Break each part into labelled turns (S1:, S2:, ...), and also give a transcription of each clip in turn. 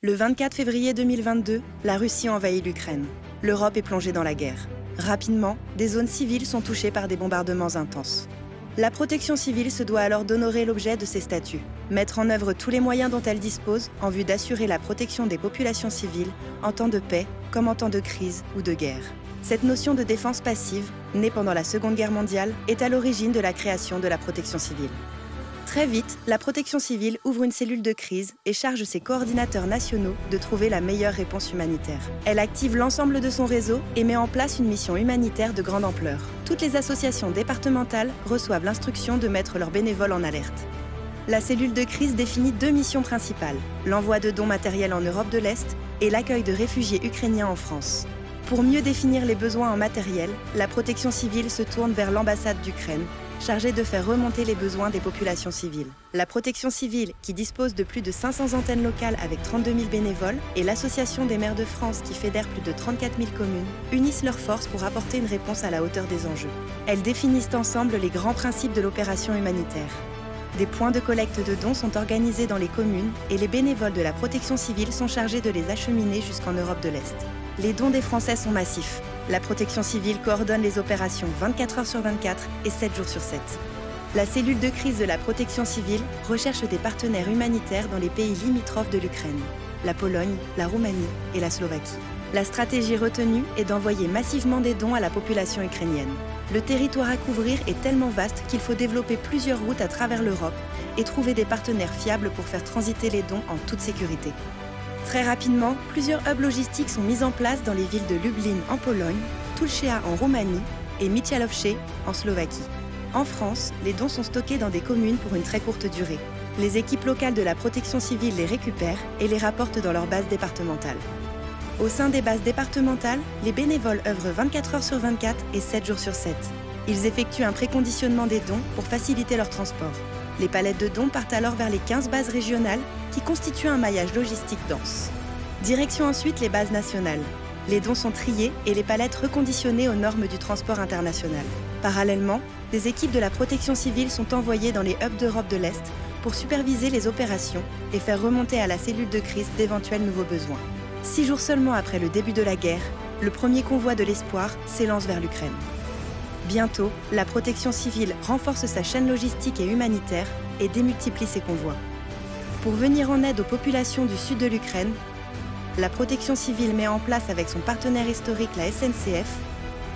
S1: Le 24 février 2022, la Russie envahit l'Ukraine. L'Europe est plongée dans la guerre. Rapidement, des zones civiles sont touchées par des bombardements intenses. La protection civile se doit alors d'honorer l'objet de ces statuts, mettre en œuvre tous les moyens dont elle dispose en vue d'assurer la protection des populations civiles en temps de paix comme en temps de crise ou de guerre. Cette notion de défense passive, née pendant la Seconde Guerre mondiale, est à l'origine de la création de la protection civile. Très vite, la protection civile ouvre une cellule de crise et charge ses coordinateurs nationaux de trouver la meilleure réponse humanitaire. Elle active l'ensemble de son réseau et met en place une mission humanitaire de grande ampleur. Toutes les associations départementales reçoivent l'instruction de mettre leurs bénévoles en alerte. La cellule de crise définit deux missions principales, l'envoi de dons matériels en Europe de l'Est et l'accueil de réfugiés ukrainiens en France. Pour mieux définir les besoins en matériel, la protection civile se tourne vers l'ambassade d'Ukraine, chargée de faire remonter les besoins des populations civiles. La protection civile, qui dispose de plus de 500 antennes locales avec 32 000 bénévoles, et l'Association des maires de France, qui fédère plus de 34 000 communes, unissent leurs forces pour apporter une réponse à la hauteur des enjeux. Elles définissent ensemble les grands principes de l'opération humanitaire. Des points de collecte de dons sont organisés dans les communes et les bénévoles de la protection civile sont chargés de les acheminer jusqu'en Europe de l'Est. Les dons des Français sont massifs. La protection civile coordonne les opérations 24 heures sur 24 et 7 jours sur 7. La cellule de crise de la protection civile recherche des partenaires humanitaires dans les pays limitrophes de l'Ukraine, la Pologne, la Roumanie et la Slovaquie. La stratégie retenue est d'envoyer massivement des dons à la population ukrainienne. Le territoire à couvrir est tellement vaste qu'il faut développer plusieurs routes à travers l'Europe et trouver des partenaires fiables pour faire transiter les dons en toute sécurité. Très rapidement, plusieurs hubs logistiques sont mis en place dans les villes de Lublin en Pologne, Tulcea en Roumanie et Michalovce en Slovaquie. En France, les dons sont stockés dans des communes pour une très courte durée. Les équipes locales de la protection civile les récupèrent et les rapportent dans leurs bases départementales. Au sein des bases départementales, les bénévoles œuvrent 24 heures sur 24 et 7 jours sur 7. Ils effectuent un préconditionnement des dons pour faciliter leur transport. Les palettes de dons partent alors vers les 15 bases régionales qui constituent un maillage logistique dense. Direction ensuite les bases nationales. Les dons sont triés et les palettes reconditionnées aux normes du transport international. Parallèlement, des équipes de la protection civile sont envoyées dans les hubs d'Europe de l'Est pour superviser les opérations et faire remonter à la cellule de crise d'éventuels nouveaux besoins. 6 jours seulement après le début de la guerre, le premier convoi de l'espoir s'élance vers l'Ukraine. Bientôt, la protection civile renforce sa chaîne logistique et humanitaire et démultiplie ses convois. Pour venir en aide aux populations du sud de l'Ukraine, la protection civile met en place avec son partenaire historique, la SNCF,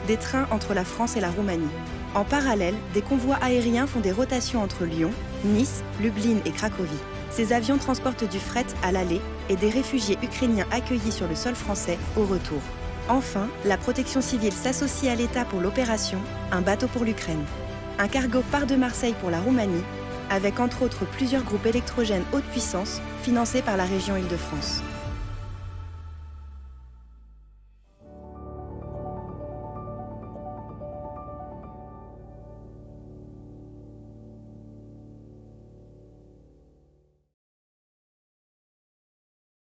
S1: des trains entre la France et la Roumanie. En parallèle, des convois aériens font des rotations entre Lyon, Nice, Lublin et Cracovie. Ces avions transportent du fret à l'aller et des réfugiés ukrainiens accueillis sur le sol français au retour. Enfin, la protection civile s'associe à l'État pour l'opération Un bateau pour l'Ukraine. Un cargo part de Marseille pour la Roumanie, avec entre autres plusieurs groupes électrogènes haute puissance financés par la région Île-de-France.